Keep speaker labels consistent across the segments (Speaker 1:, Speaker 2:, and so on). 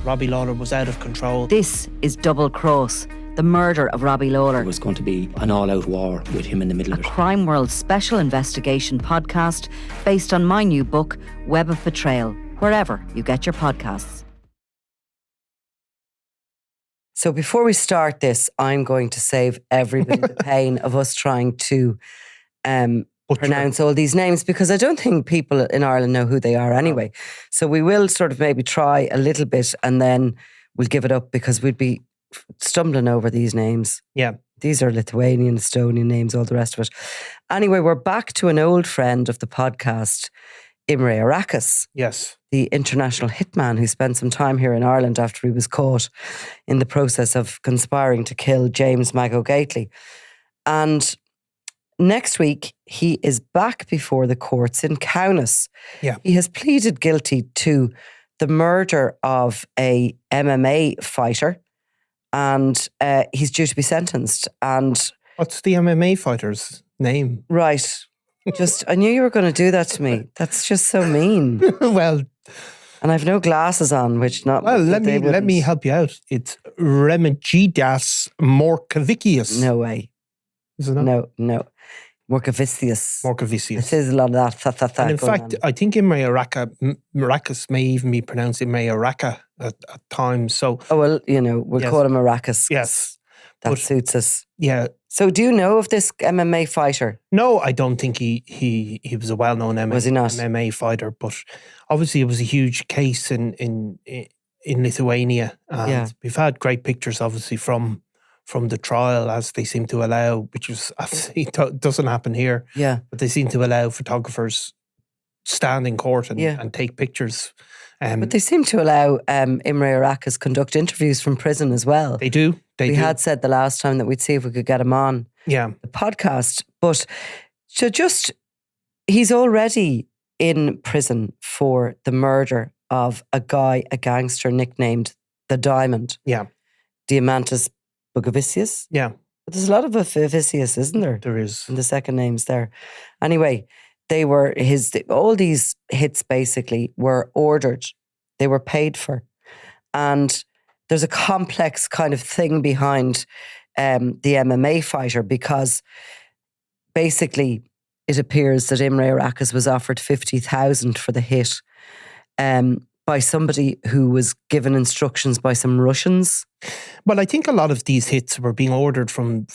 Speaker 1: Robbie Lawler was out of control.
Speaker 2: This is Double Cross, the murder of Robbie Lawler.
Speaker 3: It was going to be an all-out war with him in the middle of it.
Speaker 2: A Crime World special investigation podcast based on my new book, Web of Betrayal, wherever you get your podcasts.
Speaker 4: So before we start this, I'm going to save everybody the pain of us trying to pronounce all these names, because I don't think people in Ireland know who they are anyway. So we will sort of maybe try a little bit and then we'll give it up, because we'd be stumbling over these names.
Speaker 1: Yeah.
Speaker 4: These are Lithuanian, Estonian names, all the rest of it. Anyway, we're back to an old friend of the podcast, Imre Arakas.
Speaker 1: Yes.
Speaker 4: The international hitman who spent some time here in Ireland after he was caught in the process of conspiring to kill James Mago Gately. And next week, he is back before the courts in Kaunas.
Speaker 1: Yeah.
Speaker 4: He has pleaded guilty to the murder of a MMA fighter, and he's due to be sentenced. And
Speaker 1: what's the MMA fighter's name?
Speaker 4: Right. Just, I knew you were going to do that to me. That's just so mean.
Speaker 1: Well,
Speaker 4: and I've no glasses on, which not.
Speaker 1: Well, let me help you out. It's Remigidas Morkavicius.
Speaker 4: No way.
Speaker 1: Is it not?
Speaker 4: No. Morkavicius.
Speaker 1: Morkavicius.
Speaker 4: It is a lot of that.
Speaker 1: And in fact, I think Imre Arakas may even be pronounced Imre Araka at times. So,
Speaker 4: we'll call him Arakas.
Speaker 1: Yes.
Speaker 4: That suits us.
Speaker 1: Yeah.
Speaker 4: So do you know of this MMA fighter?
Speaker 1: No, I don't think he was a well-known MMA fighter, but obviously it was a huge case in Lithuania. And we've had great pictures, obviously, from the trial, as they seem to allow, which is obviously doesn't happen here.
Speaker 4: Yeah.
Speaker 1: But they seem to allow photographers stand in court and take pictures.
Speaker 4: But they seem to allow Imre Arakas conduct interviews from prison as well.
Speaker 1: They do.
Speaker 4: We had said the last time that we'd see if we could get him on the podcast. But he's already in prison for the murder of a gangster nicknamed The Diamond.
Speaker 1: Yeah.
Speaker 4: Diamantis Bogavicius.
Speaker 1: Yeah.
Speaker 4: But there's a lot of Vicius, isn't there?
Speaker 1: There is.
Speaker 4: And the second name's there. Anyway, they were all these hits basically were ordered. They were paid for. And there's a complex kind of thing behind the MMA fighter, because basically it appears that Imre Arakas was offered 50,000 for the hit by somebody who was given instructions by some Russians.
Speaker 1: Well, I think a lot of these hits were being ordered from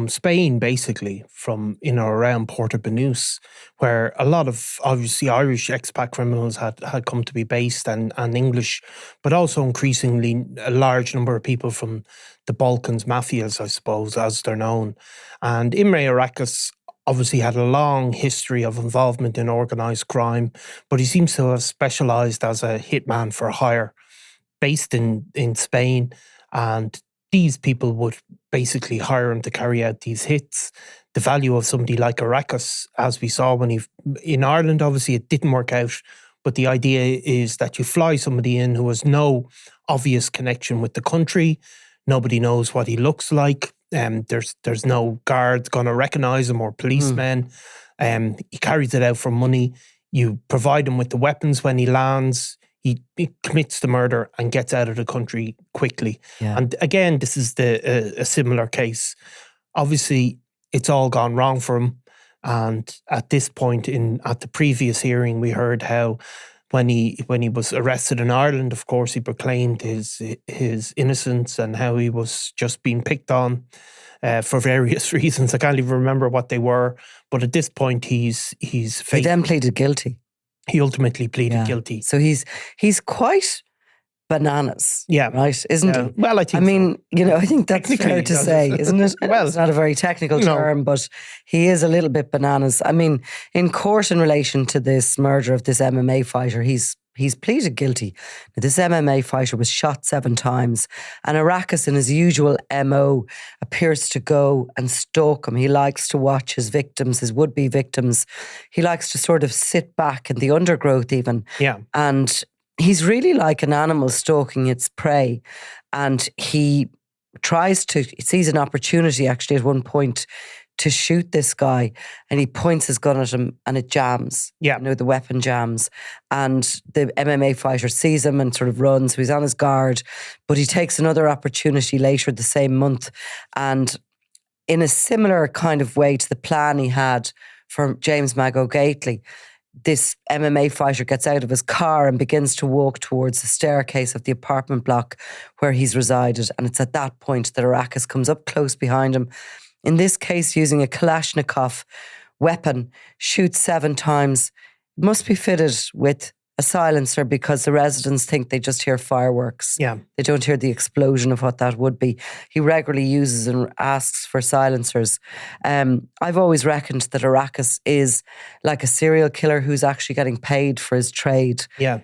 Speaker 1: Spain, basically, from in or around Puerto Banús, where a lot of obviously Irish expat criminals had come to be based, and English, but also increasingly a large number of people from the Balkans mafias, I suppose, as they're known. And Imre Arakas obviously had a long history of involvement in organised crime, but he seems to have specialised as a hitman for hire, based in Spain, and these people would basically hire him to carry out these hits. The value of somebody like Arakas, as we saw in Ireland, obviously it didn't work out, but the idea is that you fly somebody in who has no obvious connection with the country. Nobody knows what he looks like. There's no guards going to recognise him or policemen. He carries it out for money. You provide him with the weapons when he lands. He commits the murder and gets out of the country quickly. Yeah. And again, this is a similar case. Obviously, it's all gone wrong for him. And at this point, at the previous hearing, we heard how when he was arrested in Ireland, of course, he proclaimed his innocence and how he was just being picked on for various reasons. I can't even remember what they were. But at this point, he's faced.
Speaker 4: He then pleaded guilty.
Speaker 1: He ultimately pleaded guilty.
Speaker 4: So he's quite bananas.
Speaker 1: Yeah.
Speaker 4: Right? Isn't he?
Speaker 1: Well, I think
Speaker 4: I think that's fair to say, isn't it?
Speaker 1: Well,
Speaker 4: it's not a very technical term, but he is a little bit bananas. I mean, in court in relation to this murder of this MMA fighter, he's pleaded guilty. Now, this MMA fighter was shot 7 times, and Arakas, in his usual MO, appears to go and stalk him. He likes to watch his victims, his would-be victims. He likes to sort of sit back in the undergrowth even.
Speaker 1: Yeah.
Speaker 4: And he's really like an animal stalking its prey. And he sees an opportunity actually at one point to shoot this guy, and he points his gun at him and it jams.
Speaker 1: Yeah.
Speaker 4: The weapon jams. And the MMA fighter sees him and sort of runs, so he's on his guard, but he takes another opportunity later the same month, and in a similar kind of way to the plan he had for James Mago Gately, this MMA fighter gets out of his car and begins to walk towards the staircase of the apartment block where he's resided. And it's at that point that Arakas comes up close behind him. In this case, using a Kalashnikov weapon, shoots 7 times. It must be fitted with a silencer because the residents think they just hear fireworks.
Speaker 1: Yeah.
Speaker 4: They don't hear the explosion of what that would be. He regularly uses and asks for silencers. I've always reckoned that Arakas is like a serial killer who's actually getting paid for his trade.
Speaker 1: Yeah.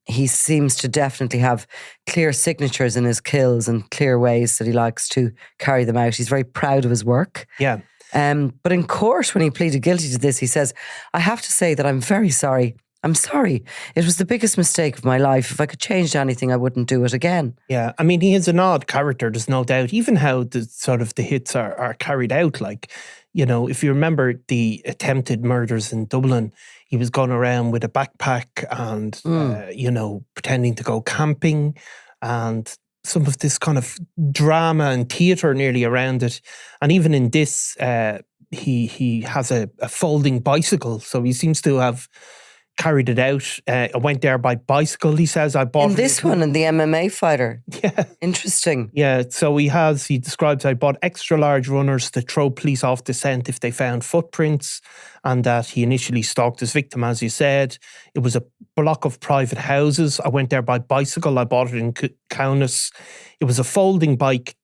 Speaker 4: He seems to definitely have clear signatures in his kills and clear ways that he likes to carry them out. He's very proud of his work.
Speaker 1: Yeah.
Speaker 4: But in court, when he pleaded guilty to this, he says, "I have to say that I'm very sorry. I'm sorry. It was the biggest mistake of my life. If I could change anything, I wouldn't do it again."
Speaker 1: Yeah, I mean, he is an odd character, there's no doubt. Even how the hits are carried out. Like, if you remember the attempted murders in Dublin, he was going around with a backpack and, pretending to go camping, and some of this kind of drama and theatre nearly around it. And even in this, he has a folding bicycle, so he seems to have carried it out. I went there by bicycle, he says. I bought
Speaker 4: in this one, in the MMA fighter.
Speaker 1: Yeah.
Speaker 4: Interesting.
Speaker 1: Yeah, so he describes, I bought extra large runners to throw police off the scent if they found footprints, and that he initially stalked his victim, as you said. It was a block of private houses. I went there by bicycle. I bought it in Kaunas. It was a folding bike.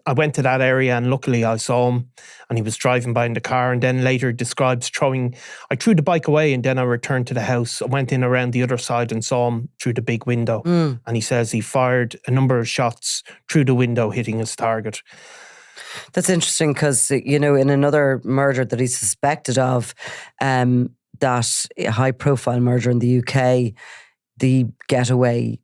Speaker 1: I went to that area and luckily I saw him and he was driving by in the car, and then later describes I threw the bike away and then I returned to the house. I went in around the other side and saw him through the big window. And he says he fired a number of shots through the window, hitting his target.
Speaker 4: That's interesting because, in another murder that he's suspected of, that high profile murder in the UK, the getaway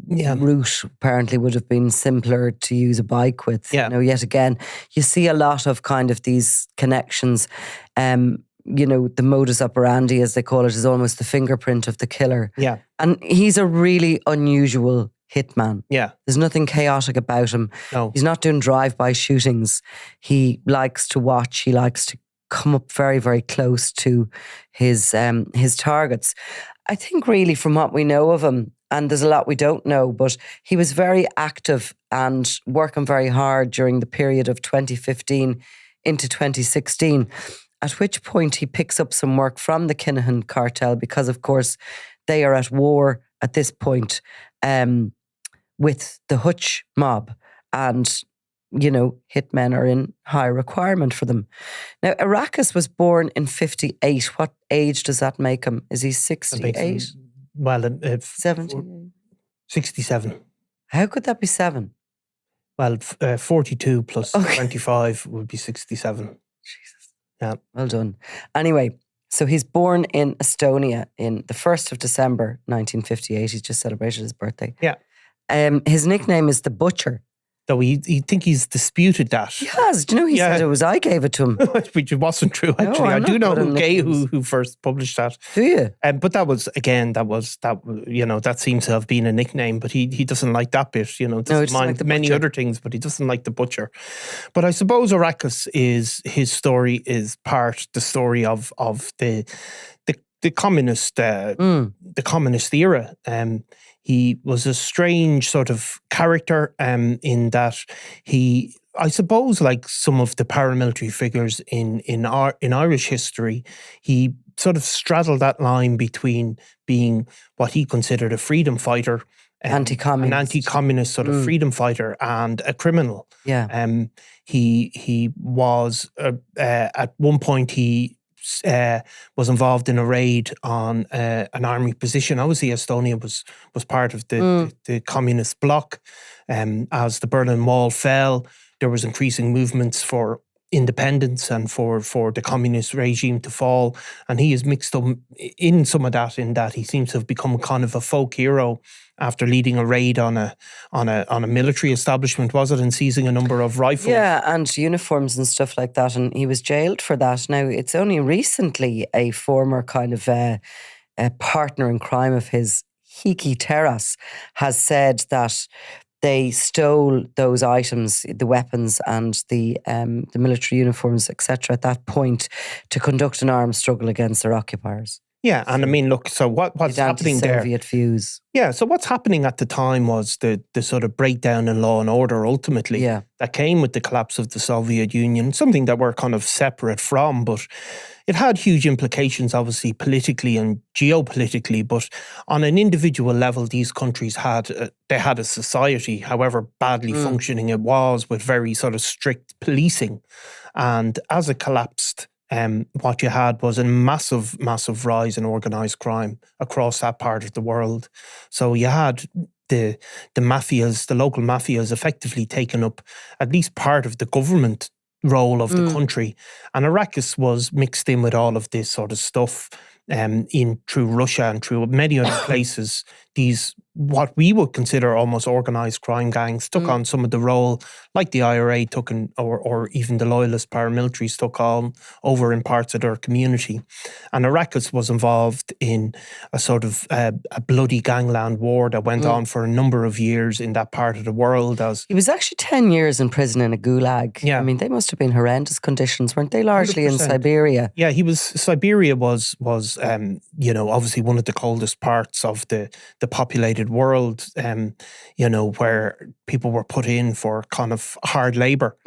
Speaker 4: route apparently would have been simpler to use a bike with. Yet again, you see a lot of kind of these connections. The modus operandi, as they call it, is almost the fingerprint of the killer.
Speaker 1: Yeah.
Speaker 4: And he's a really unusual hitman.
Speaker 1: Yeah.
Speaker 4: There's nothing chaotic about him.
Speaker 1: No.
Speaker 4: He's not doing drive-by shootings. He likes to watch. He likes to come up very, very close to his targets. I think really from what we know of him, and there's a lot we don't know, but he was very active and working very hard during the period of 2015 into 2016, at which point he picks up some work from the Kinahan Cartel because, of course, they are at war at this point with the Hutch mob, and hitmen are in high requirement for them. Now, Arakas was born in 58. What age does that make him? Is he 68?
Speaker 1: Well,
Speaker 4: 70?
Speaker 1: 67.
Speaker 4: How could that be 7?
Speaker 1: Well, 42 plus 25 would be 67.
Speaker 4: Jesus.
Speaker 1: Yeah.
Speaker 4: Well done. Anyway, so he's born in Estonia in the 1st of December, 1958. He's just celebrated his birthday.
Speaker 1: Yeah.
Speaker 4: His nickname is the Butcher.
Speaker 1: Though he think he's disputed that.
Speaker 4: He has. Do you know he said it was I gave it to him?
Speaker 1: Which wasn't true, actually.
Speaker 4: No,
Speaker 1: I do know
Speaker 4: who
Speaker 1: who first published that.
Speaker 4: Do you?
Speaker 1: But that seems to have been a nickname, but he doesn't like that bit, doesn't mind
Speaker 4: like
Speaker 1: many other things, but he doesn't like the Butcher. But I suppose Arakas his story is the story of the communist the communist era. He was a strange sort of character in that he, I suppose, like some of the paramilitary figures in Irish history, he sort of straddled that line between being what he considered a freedom fighter,
Speaker 4: anti-communist,
Speaker 1: an anti-communist sort of freedom fighter, and a criminal.
Speaker 4: Yeah.
Speaker 1: He was at one point he was involved in a raid on an army position. Obviously, Estonia was part of the communist bloc. As the Berlin Wall fell, there was increasing movements for independence and for the communist regime to fall. And he is mixed up in some of that, in that he seems to have become kind of a folk hero after leading a raid on a military establishment, was it, and seizing a number of rifles?
Speaker 4: Yeah, and uniforms and stuff like that. And he was jailed for that. Now, it's only recently a former kind of a partner in crime of his, Hiki Terras, has said that they stole those items, the weapons and the military uniforms, etc., at that point to conduct an armed struggle against their occupiers.
Speaker 1: Yeah, and I mean, look, so what's happening there?
Speaker 4: Soviet views.
Speaker 1: Yeah, so what's happening at the time was the sort of breakdown in law and order, ultimately, that came with the collapse of the Soviet Union, something that we're kind of separate from, but it had huge implications, obviously, politically and geopolitically. But on an individual level, these countries had a society, however badly functioning it was, with very sort of strict policing. And as it collapsed, what you had was a massive, massive rise in organised crime across that part of the world. So you had the mafias, the local mafias, effectively taken up at least part of the government role of the country. And Arakas was mixed in with all of this sort of stuff through Russia and through many other places. These, what we would consider almost organised crime gangs, took on some of the role, like the IRA took in, or even the loyalist paramilitaries took on over in parts of their community. And Arakas was involved in a sort of a bloody gangland war that went on for a number of years in that part of the world. As
Speaker 4: he was actually 10 years in prison in a gulag.
Speaker 1: Yeah.
Speaker 4: I mean, they must have been horrendous conditions, weren't they? Largely
Speaker 1: 100%.
Speaker 4: in Siberia.
Speaker 1: Yeah, Siberia was obviously one of the coldest parts of the populated world, where people were put in for kind of hard labour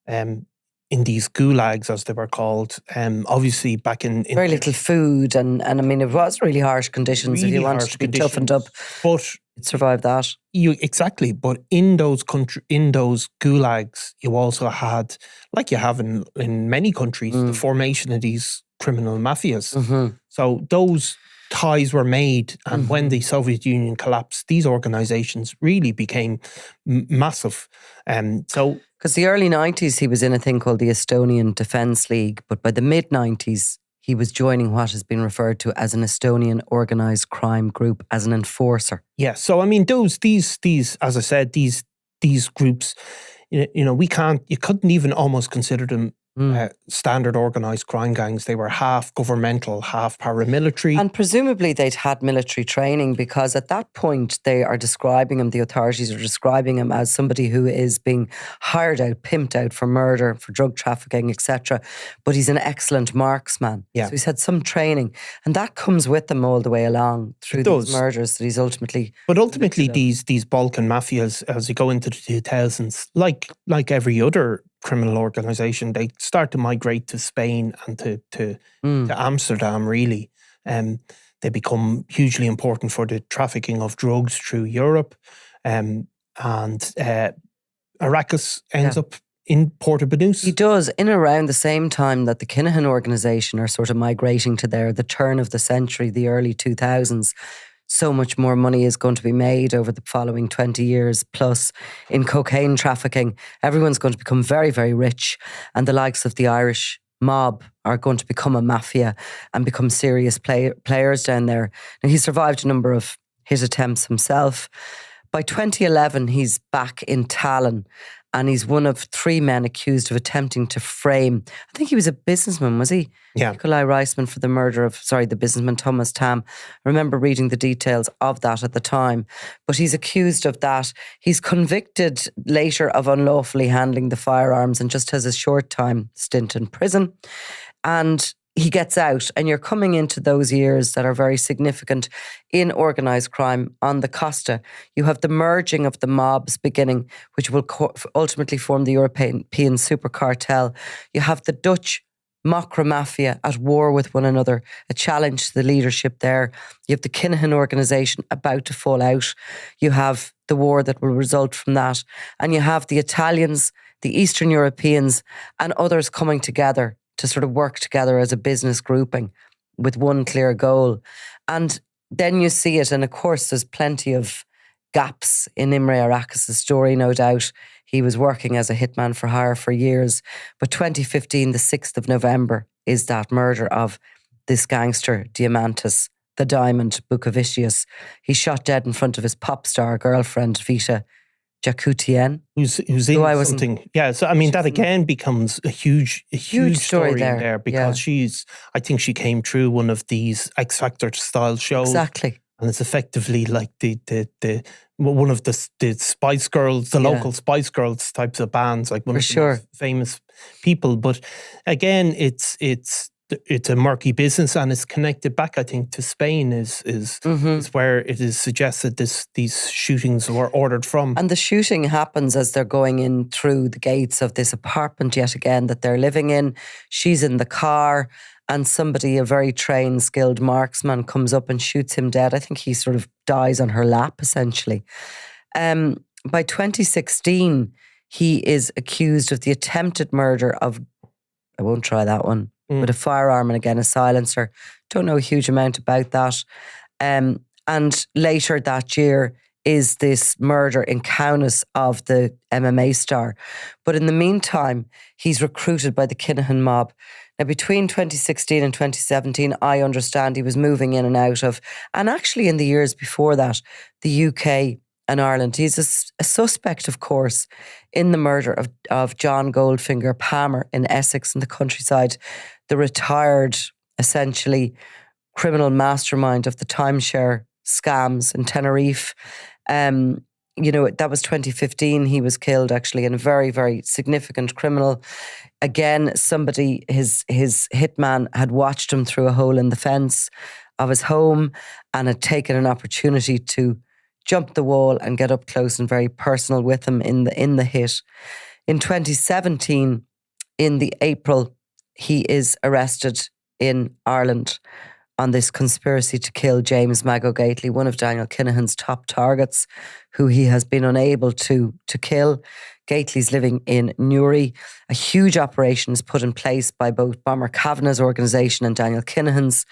Speaker 1: in these gulags, as they were called. Obviously, back in
Speaker 4: very little food, and I mean, it was really harsh conditions.
Speaker 1: Really
Speaker 4: if you wanted to be toughened up,
Speaker 1: but
Speaker 4: it survived that.
Speaker 1: Exactly, but in those gulags, you also had, like you have in many countries, the formation of these criminal mafias. So those ties were made, and when the Soviet Union collapsed, these organizations really became massive.
Speaker 4: Because the early 90s, he was in a thing called the Estonian Defence League, but by the mid 90s, he was joining what has been referred to as an Estonian organised crime group as an enforcer.
Speaker 1: Yeah, so I mean, these, as I said, these groups, you couldn't even almost consider them standard organised crime gangs. They were half governmental, half paramilitary.
Speaker 4: And presumably they'd had military training, because at that point they are describing him, the authorities are describing him as somebody who is being hired out, pimped out for murder, for drug trafficking, etc. But he's an excellent marksman.
Speaker 1: Yeah.
Speaker 4: So he's had some training, and that comes with them all the way along through these murders that he's ultimately...
Speaker 1: But ultimately these Balkan mafias, as you go into the 2000s, like every other criminal organisation, they start to migrate to Spain and to Amsterdam, really. They become hugely important for the trafficking of drugs through Europe. And Arakas ends up in Porto-Banús.
Speaker 4: He does, in around the same time that the Kinahan organisation are sort of migrating to there, the turn of the century, the early 2000s. So much more money is going to be made over the following 20 years plus in cocaine trafficking. Everyone's going to become very, very rich, and the likes of the Irish mob are going to become a mafia and become serious players down there. Now, he survived a number of his attempts himself. By 2011, he's back in Tallinn, and he's one of 3 men accused of attempting to frame, I think he was a businessman, was he?
Speaker 1: Yeah.
Speaker 4: Nikolai Reisman, for the murder of, the businessman Thomas Tam. I remember reading the details of that at the time. But he's accused of that. He's convicted later of unlawfully handling the firearms and just has a short time stint in prison. And he gets out, and you're coming into those years that are very significant in organised crime on the Costa. You have the merging of the mobs beginning, which will ultimately form the European super cartel. You have the Dutch Mokra Mafia at war with one another, a challenge to the leadership there. You have the Kinahan organisation about to fall out. You have the war that will result from that. And you have the Italians, the Eastern Europeans, and others coming together to sort of work together as a business grouping with one clear goal. And then you see it, and of course there's plenty of gaps in Imre Arakas' story, no doubt. He was working as a hitman for hire for years. But 2015, the 6th of November, is that murder of this gangster, Diamantis, the Diamond, Bukovicius. He's shot dead in front of his pop star girlfriend, Vita Jakutian.
Speaker 1: Who's in something. Yeah, so I mean, that again becomes a huge story there because I think she came through one of these X Factor style shows.
Speaker 4: Exactly.
Speaker 1: And it's effectively like the one of the Spice Girls, the local Spice Girls types of bands, like one of the most famous people. But again, it's a murky business, and it's connected back, I think, to Spain is where it is suggested these shootings were ordered from.
Speaker 4: And the shooting happens as they're going in through the gates of this apartment yet again that they're living in. She's in the car, and somebody, a very trained, skilled marksman, comes up and shoots him dead. I think he sort of dies on her lap, essentially. By 2016, he is accused of the attempted murder of, I won't try that one, with a firearm and again a silencer. Don't know a huge amount about that. And later that year is this murder in Kaunas of the MMA star. But in the meantime, he's recruited by the Kinahan mob. Now, between 2016 and 2017, I understand he was moving in and out of, and actually in the years before that, the UK and Ireland. He's a suspect, of course, in the murder of John Goldfinger Palmer in Essex in the countryside, the retired, essentially, criminal mastermind of the timeshare scams in Tenerife. That was 2015. He was killed, actually, and a very, very significant criminal. Again, somebody, his hitman had watched him through a hole in the fence of his home and had taken an opportunity to jump the wall and get up close and very personal with him in the hit. In 2017, in the April, he is arrested in Ireland on this conspiracy to kill James Mago Gately, one of Daniel Kinahan's top targets, who he has been unable to kill. Gately's living in Newry. A huge operation is put in place by both Bomber Kavanagh's organisation and Daniel Kinahan's,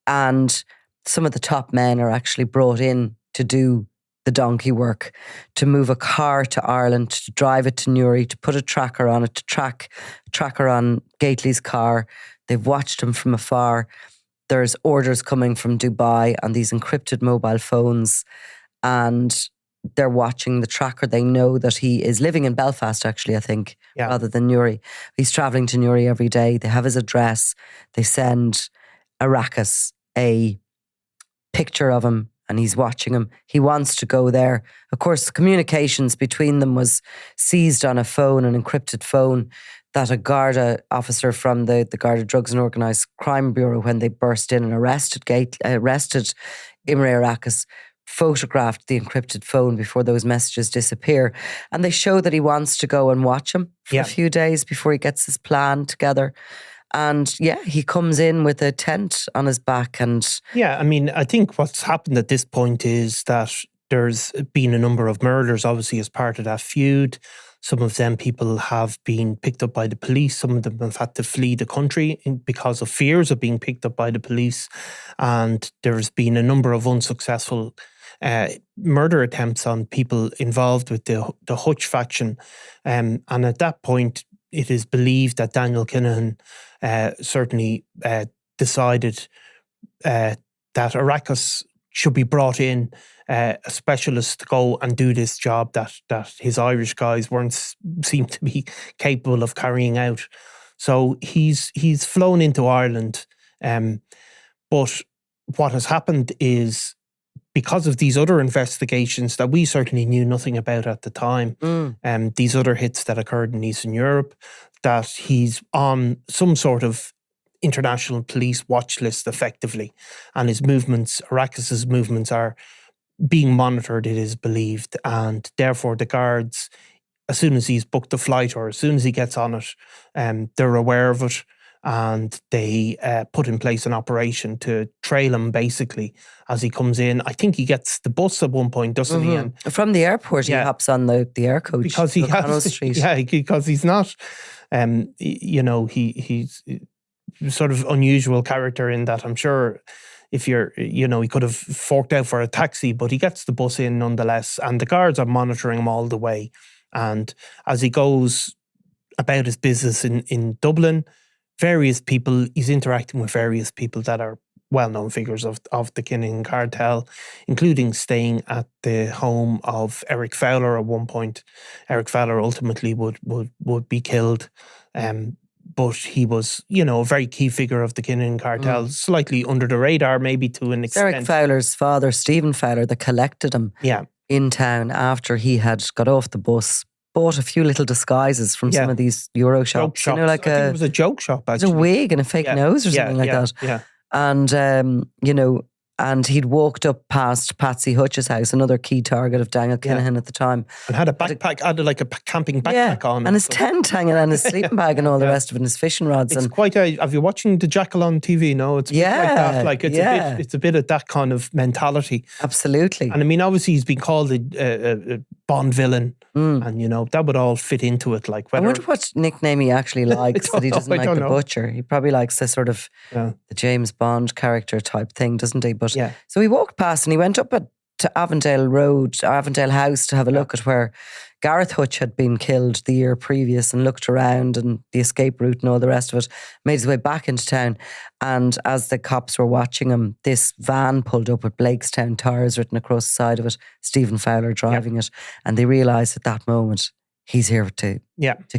Speaker 4: and some of the top men are actually brought in to do the donkey work, to move a car to Ireland, to drive it to Newry, to put a tracker on it, to tracker on Gately's car. They've watched him from afar. There's orders coming from Dubai on these encrypted mobile phones, and they're watching the tracker. They know that he is living in Belfast, actually, I think, rather than Newry. He's travelling to Newry every day. They have his address. They send Arakas a picture of him, and he's watching him. He wants to go there. Of course, communications between them was seized on a phone, an encrypted phone, that a Garda officer from the Garda Drugs and Organised Crime Bureau, when they burst in and arrested Imre Arakas, photographed the encrypted phone before those messages disappear. And they show that he wants to go and watch him for a few days before he gets his plan together. And he comes in with a tent on his back. And
Speaker 1: I mean, I think what's happened at this point is that there's been a number of murders, obviously, as part of that feud. Some of them people have been picked up by the police. Some of them have had to flee the country because of fears of being picked up by the police. And there's been a number of unsuccessful murder attempts on people involved with the Hutch faction. And at that point, it is believed that Daniel Kinahan certainly decided that Arakas should be brought in, a specialist to go and do this job that his Irish guys seemed to be capable of carrying out. So he's flown into Ireland. But what has happened is, because of these other investigations that we certainly knew nothing about at the time, these other hits that occurred in Eastern Europe, that he's on some sort of international police watch list effectively, and his movements, Arakas's movements, are being monitored, it is believed, and therefore the guards, as soon as he's booked the flight or as soon as he gets on it, they're aware of it, and they put in place an operation to trail him basically as he comes in. I think he gets the bus at one point, doesn't he? And
Speaker 4: from the airport, he hops on the air coach
Speaker 1: because he has,
Speaker 4: Street.
Speaker 1: Because he's not, he's sort of unusual character in that I'm sure if you're, he could have forked out for a taxi, but he gets the bus in nonetheless, and the guards are monitoring him all the way. And as he goes about his business in Dublin, he's interacting with various people that are well-known figures of the Kinahan Cartel, including staying at the home of Eric Fowler at one point. Eric Fowler ultimately would be killed, but he was, a very key figure of the Kinahan Cartel, slightly under the radar maybe to an extent.
Speaker 4: Eric Fowler's father, Stephen Fowler, that collected him in town after he had got off the bus, bought a few little disguises from some of these Euro shops.
Speaker 1: I think it was a joke shop, actually.
Speaker 4: It was a wig and a fake nose or something like that.
Speaker 1: Yeah.
Speaker 4: And, and he'd walked up past Patsy Hutch's house, another key target of Daniel Kinahan at the time.
Speaker 1: And had a backpack, had like a camping backpack on.
Speaker 4: And his tent hanging and his sleeping bag and all the rest of it, and his fishing rods.
Speaker 1: It's quite have you watching the Jackal on TV? No, it's like that. Like it's a bit of that kind of mentality.
Speaker 4: Absolutely.
Speaker 1: And I mean, obviously he's been called a Bond villain. And, that would all fit into it. Like,
Speaker 4: I wonder what nickname he actually likes, that he doesn't like the Butcher. He probably likes the sort of the James Bond character type thing, doesn't he? But so he walked past and he went up to Avondale House to have a look at where Gareth Hutch had been killed the year previous, and looked around and the escape route and all the rest of it, made his way back into town. And as the cops were watching him, this van pulled up with Blakestown Tires written across the side of it, Stephen Fowler driving it, and they realised at that moment he's here to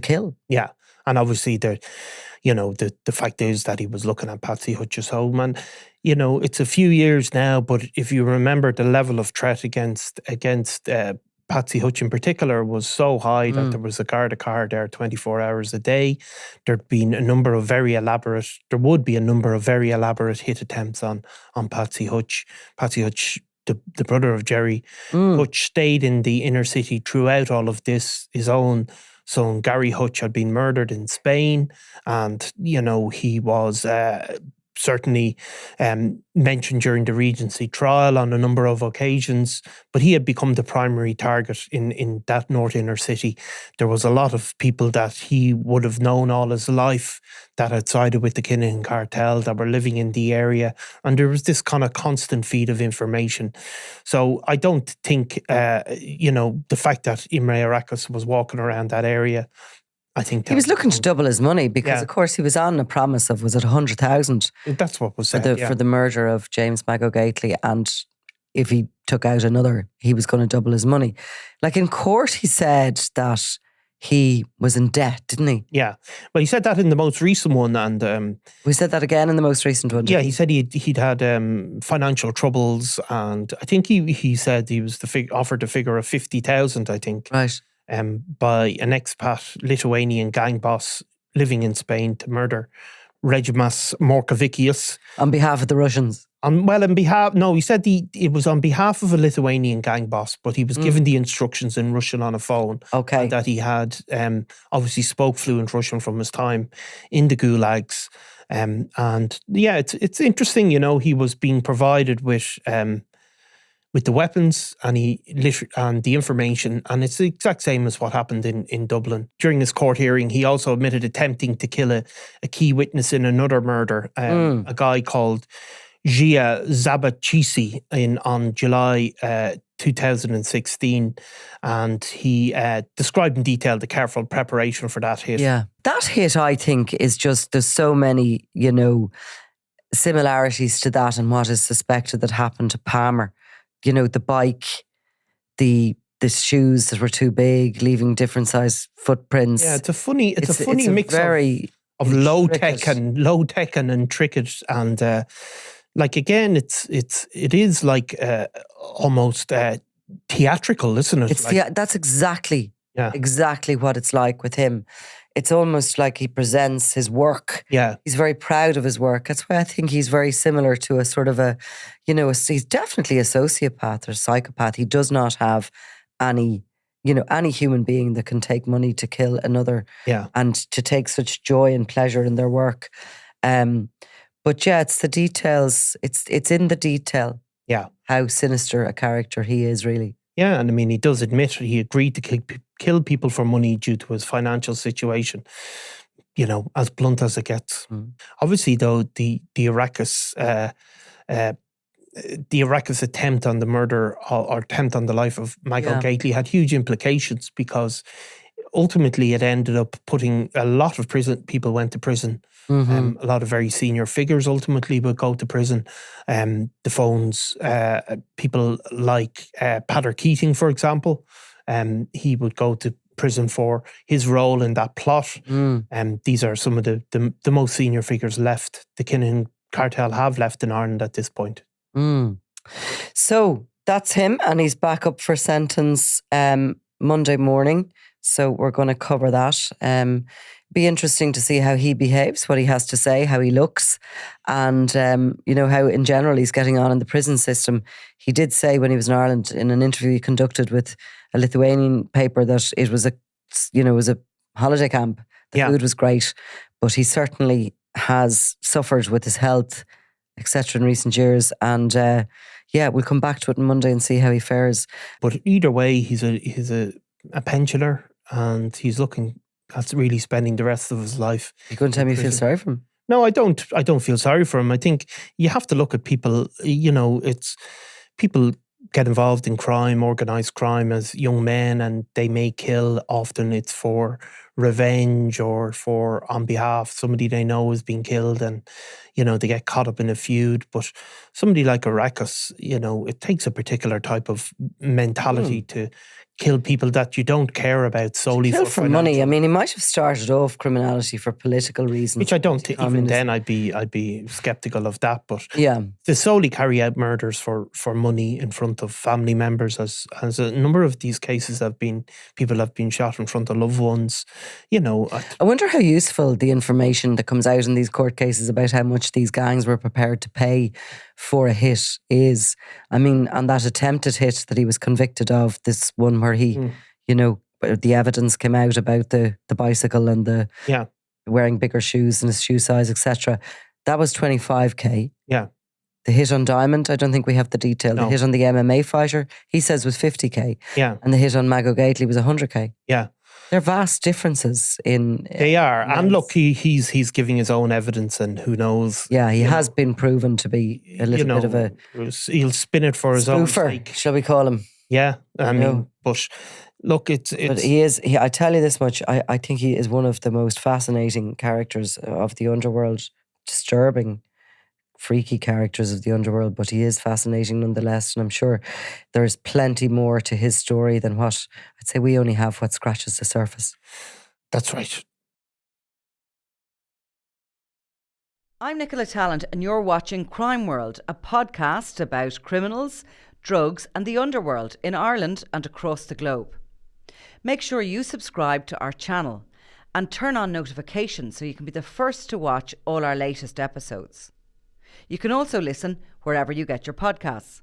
Speaker 4: kill.
Speaker 1: Yeah. And obviously the fact is that he was looking at Patsy Hutch's home, and it's a few years now, but if you remember, the level of threat against Patsy Hutch in particular was so high that there was a guard of car there 24 hours a day. There would be a number of very elaborate hit attempts on Patsy Hutch. Patsy Hutch, the brother of Jerry Hutch, stayed in the inner city throughout all of this. His own son, Gary Hutch, had been murdered in Spain, and, he was certainly mentioned during the Regency trial on a number of occasions, but he had become the primary target in that north inner city. There was a lot of people that he would have known all his life that had sided with the Kinahan Cartel, that were living in the area, and there was this kind of constant feed of information. So I don't think, the fact that Imre Arakas was walking around that area, I think
Speaker 4: he was looking to double his money because, of course, he was on a promise of, was it 100,000?
Speaker 1: That's what was said,
Speaker 4: for the murder of James McGogately, and if he took out another, he was going to double his money. Like in court, he said that he was in debt, didn't he? Yeah.
Speaker 1: Well, he said that in the most recent one, and
Speaker 4: we said that again in the most recent one.
Speaker 1: Yeah, he said he'd had financial troubles, and I think he said he was offered the figure of 50,000. I think.
Speaker 4: Right.
Speaker 1: By an expat Lithuanian gang boss living in Spain to murder Regimas Morkovicius.
Speaker 4: On behalf of the Russians?
Speaker 1: He said it was on behalf of a Lithuanian gang boss, but he was given the instructions in Russian on a phone.
Speaker 4: Okay.
Speaker 1: That he had obviously spoke fluent Russian from his time in the gulags. It's interesting, he was being provided with the weapons and the information, and it's the exact same as what happened in Dublin. During this court hearing, he also admitted attempting to kill a key witness in another murder, a guy called Gia Zabachisi on July 2016, and he described in detail the careful preparation for that hit.
Speaker 4: Yeah, that hit, I think, is just, there's so many, similarities to that and what is suspected that happened to Palmer. The bike, the shoes that were too big, leaving different size footprints.
Speaker 1: Yeah, it's a funny mix of low tech and intricate, and again, it is like almost theatrical, isn't it?
Speaker 4: That's exactly what it's like with him. It's almost like he presents his work.
Speaker 1: Yeah.
Speaker 4: He's very proud of his work. That's why I think he's very similar to a sort of he's definitely a sociopath or psychopath. He does not have any human being that can take money to kill another and to take such joy and pleasure in their work. But it's the details. It's in the detail.
Speaker 1: Yeah.
Speaker 4: How sinister a character he is, really.
Speaker 1: Yeah, and I mean, he does admit he agreed to kill people for money due to his financial situation, as blunt as it gets. Obviously, though, the Arakas the Arakas attempt on the murder or attempt on the life of Michael Gately had huge implications, because ultimately it ended up putting a lot of people went to prison. A lot of very senior figures ultimately would go to prison. The phones, people like Pater Keating, for example, he would go to prison for his role in that plot. These are some of the most senior figures left. The Kinahan Cartel have left in Ireland at this point.
Speaker 4: So that's him, and he's back up for sentence Monday morning. So we're going to cover that. Be interesting to see how he behaves, what he has to say, how he looks, and how in general he's getting on in the prison system. He did say when he was in Ireland in an interview he conducted with a Lithuanian paper that it was a holiday camp. The food was great, but he certainly has suffered with his health, etc. in recent years. And we'll come back to it on Monday and see how he fares.
Speaker 1: But either way, he's a pensioner, and he's looking at really spending the rest of his life.
Speaker 4: You couldn't tell me you feel sorry for him?
Speaker 1: No, I don't. I don't feel sorry for him. I think you have to look at people. It's people get involved in crime, organised crime, as young men, and they may kill. Often it's for revenge or for on behalf somebody they know is being killed, and they get caught up in a feud. But somebody like Arakas, it takes a particular type of mentality to kill people that you don't care about solely
Speaker 4: for money. I mean, he might have started off criminality for political reasons,
Speaker 1: which I don't think. Even then, I'd be skeptical of that. But
Speaker 4: yeah,
Speaker 1: to solely carry out murders for money in front of family members, as a number of these cases people have been shot in front of loved ones.
Speaker 4: I wonder how useful the information that comes out in these court cases about how much these gangs were prepared to pay for a hit is. I mean, on that attempted hit that he was convicted of, this one where he, the evidence came out about the bicycle and the wearing bigger shoes and his shoe size, etc. That was 25k.
Speaker 1: Yeah.
Speaker 4: The hit on Diamond, I don't think we have the detail. No. The hit on the MMA fighter, he says was 50k.
Speaker 1: Yeah.
Speaker 4: And the hit on Mago Gately was 100k.
Speaker 1: Yeah.
Speaker 4: There are vast differences in.
Speaker 1: They are, and look, he's giving his own evidence, and who knows?
Speaker 4: Yeah, he has been proven to be a little bit of a.
Speaker 1: He'll spin it for his own sake.
Speaker 4: Shall we call him?
Speaker 1: Yeah, I mean, but look, it's.
Speaker 4: But he is. I tell you this much: I think he is one of the most fascinating characters of the underworld. Disturbing, freaky characters of the underworld, but he is fascinating nonetheless. And I'm sure there's plenty more to his story than what I'd say we only have what scratches the surface.
Speaker 1: That's right.
Speaker 2: I'm Nicola Tallant, and you're watching Crime World, a podcast about criminals, drugs and the underworld in Ireland and across the globe. Make sure you subscribe to our channel and turn on notifications so you can be the first to watch all our latest episodes. You can also listen wherever you get your podcasts.